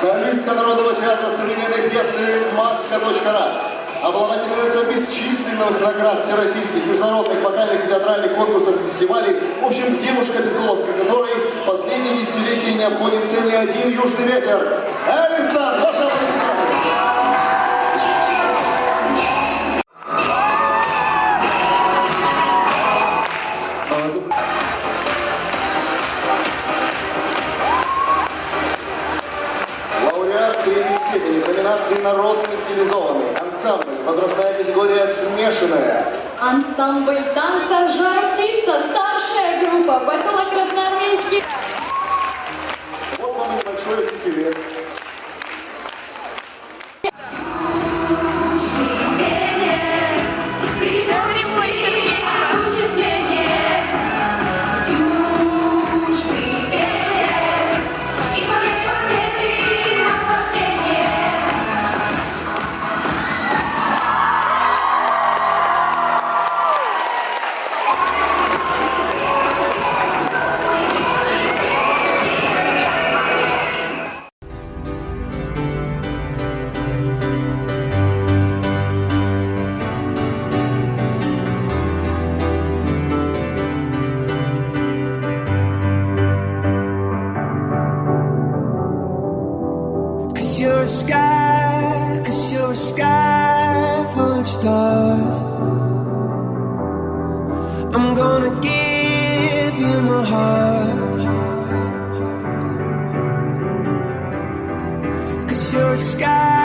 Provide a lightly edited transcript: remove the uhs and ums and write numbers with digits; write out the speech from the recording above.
Солистка Народного театра современной пьесы «Маска.ра». Обладательница бесчисленных наград всероссийских, международных, вокальных и театральных конкурсов, фестивалей. В общем, девушка, без голоса которой последние десятилетия не обходится ни один южный ветер. Алисан, ваша аплодисменты. Третьей степени по номинации «Народный стилизованный ансамбль». Возрастная категория смешанная. Ансамбль танца «Жар-птица», старшая группа, поселок Красноармейский. Вот вам небольшое дефиле. You're a sky full of stars. I'm gonna give you my heart. 'Cause you're a sky